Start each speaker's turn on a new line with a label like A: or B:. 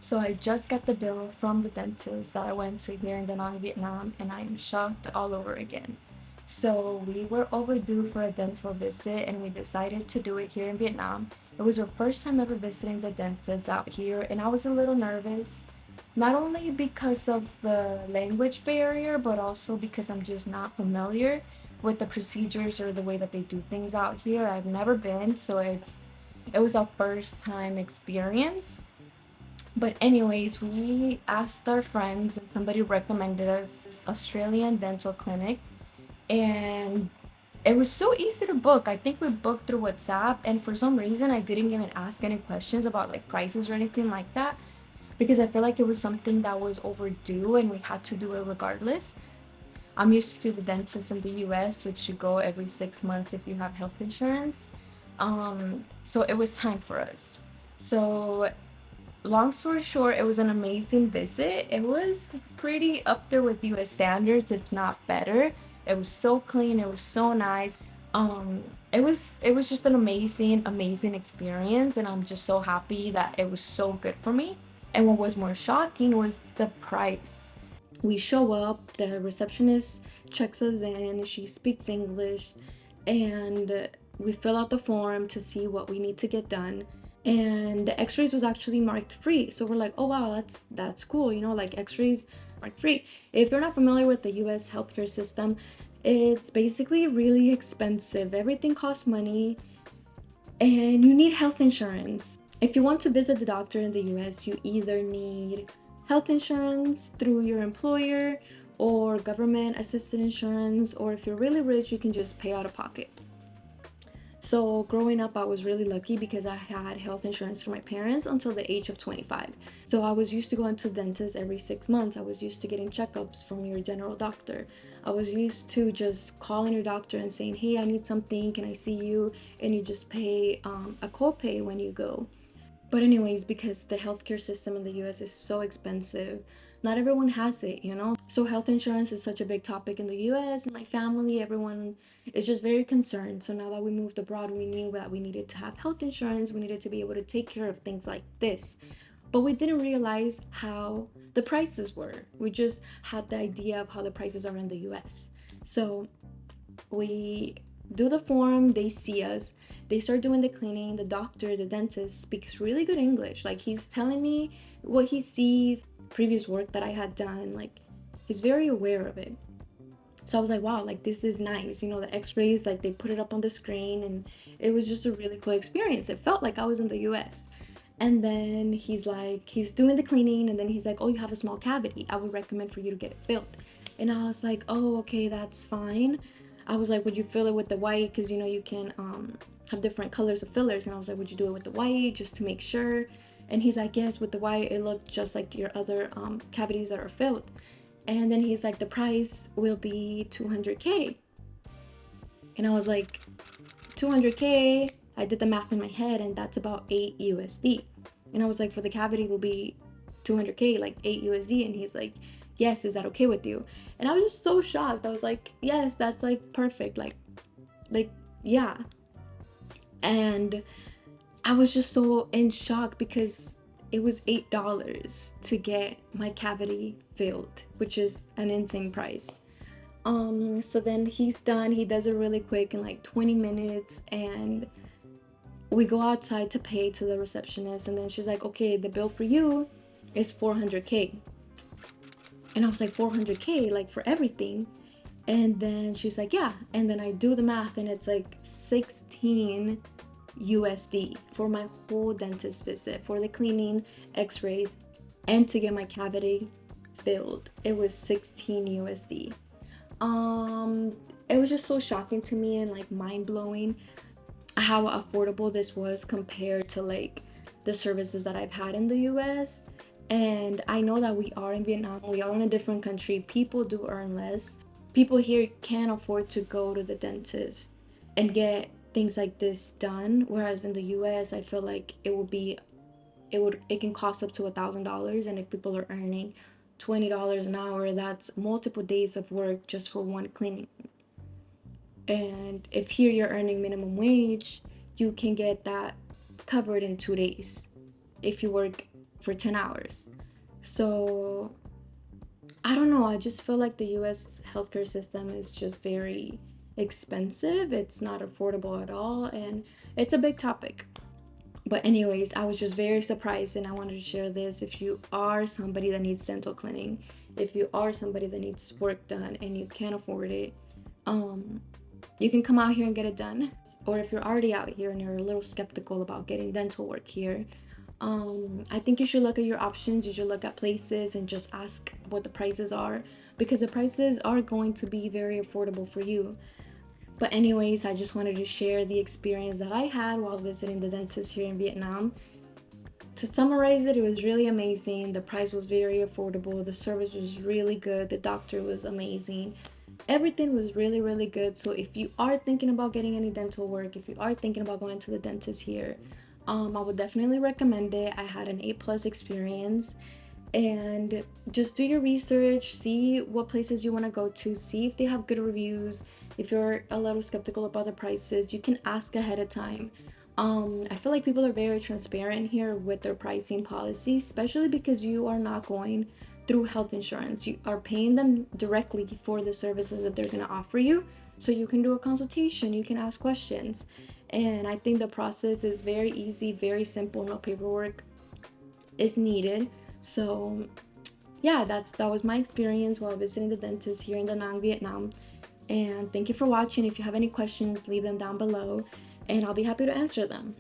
A: So I just got the bill from the dentist that I went to here in Da Nang, Vietnam, and I am shocked all over again. So we were overdue for a dental visit and we decided to do it here in Vietnam. It was our first time ever visiting the dentist out here, and I was a little nervous, not only because of the language barrier, but also because I'm just not familiar with the procedures or the way that they do things out here. I've never been, so it was a first time experience. But anyways, we asked our friends and somebody recommended us this Australian dental clinic, and it was so easy to book. I think we booked through WhatsApp, and for some reason I didn't even ask any questions about like prices or anything like that because I feel like it was something that was overdue and we had to do it regardless. I'm used to the dentist in the US, which you go every 6 months if you have health insurance. So it was time for us. So long story short, it was an amazing visit. It was pretty up there with US standards, if not better. It was so clean, it was so nice. It was just an amazing experience, and I'm just so happy that it was so good for me. And what was more shocking was the price. We show up, the receptionist checks us in, she speaks English, and we fill out the form to see what we need to get done. And the x-rays was actually marked free, so we're like, oh wow, that's cool, like x-rays marked free. If you're not familiar with the US healthcare system, it's basically really expensive. Everything costs money, and you need health insurance. If you want to visit the doctor in the US, you either need health insurance through your employer or government assisted insurance, or if you're really rich, you can just pay out of pocket. So growing up, I was really lucky because I had health insurance through my parents until the age of 25. So I was used to going to the dentist every 6 months. I was used to getting checkups from your general doctor. I was used to just calling your doctor and saying, hey, I need something, can I see you? And you just pay a copay when you go. But anyways, because the healthcare system in the US is so expensive, not everyone has it. So health insurance is such a big topic in the US. My family, everyone is just very concerned. So now that we moved abroad, we knew that we needed to have health insurance. We needed to be able to take care of things like this. But we didn't realize how the prices were. We just had the idea of how the prices are in the US. So we do the form, they see us, they start doing the cleaning. The doctor, the dentist, speaks really good English. Like, he's telling me what he sees, previous work that I had done. Like, he's very aware of it. So I was like, wow, like, this is nice. The x-rays, like, they put it up on the screen, and it was just a really cool experience. It felt like I was in the US. And then he's doing the cleaning, and then he's like, oh, you have a small cavity, I would recommend for you to get it filled. And I was like, oh, okay, that's fine. I was like, would you fill it with the white? Because you can have different colors of fillers. And I was like, would you do it with the white just to make sure? And he's like, yes, with the white, it looked just like your other cavities that are filled. And then he's like, the price will be 200K. And I was like, 200K? I did the math in my head, and that's about 8 USD. And I was like, for the cavity will be 200K, like 8 USD. And he's like, yes, is that okay with you? And I was just so shocked. I was like, yes, that's like perfect. Like, yeah. And I was just so in shock because it was $8 to get my cavity filled, which is an insane price. So then he's done. He does it really quick in like 20 minutes, and we go outside to pay to the receptionist, and then she's like, okay, the bill for you is 400K. And I was like, 400K, like, for everything? And then she's like, yeah. And then I do the math, and it's like 16 USD for my whole dentist visit, for the cleaning, x-rays, and to get my cavity filled. It was 16 USD. It was just so shocking to me and like mind-blowing how affordable this was compared to like the services that I've had in the US. And I know that we are in Vietnam, we are in a different country, people do earn less. People here can't afford to go to the dentist and get things like this done, whereas in the US I feel like it can cost up to $1,000, and if people are earning $20 an hour, that's multiple days of work just for one cleaning. And if here you're earning minimum wage, you can get that covered in 2 days if you work for 10 hours. So I don't know, I just feel like the US healthcare system is just very expensive. It's not affordable at all, and it's a big topic. But anyways, I was just very surprised and I wanted to share this. If you are somebody that needs dental cleaning, if you are somebody that needs work done and you can't afford it, um you can come out here and get it done. Or if you're already out here and you're a little skeptical about getting dental work here, I think you should look at your options. You should look at places and just ask what the prices are, because the prices are going to be very affordable for you. But anyways, I just wanted to share the experience that I had while visiting the dentist here in Vietnam. To summarize it, it was really amazing. The price was very affordable. The service was really good. The doctor was amazing. Everything was really, really good. So if you are thinking about getting any dental work, if you are thinking about going to the dentist here, I would definitely recommend it. I had an A+ experience. And just do your research, see what places you want to go to, see if they have good reviews. If you're a little skeptical about the prices, you can ask ahead of time. I feel like people are very transparent here with their pricing policies, especially because you are not going through health insurance. You are paying them directly for the services that they're going to offer you. So you can do a consultation, you can ask questions. And I think the process is very easy, very simple, no paperwork is needed. So yeah, that was my experience while visiting the dentist here in Da Nang, Vietnam. And thank you for watching. If you have any questions, leave them down below and I'll be happy to answer them.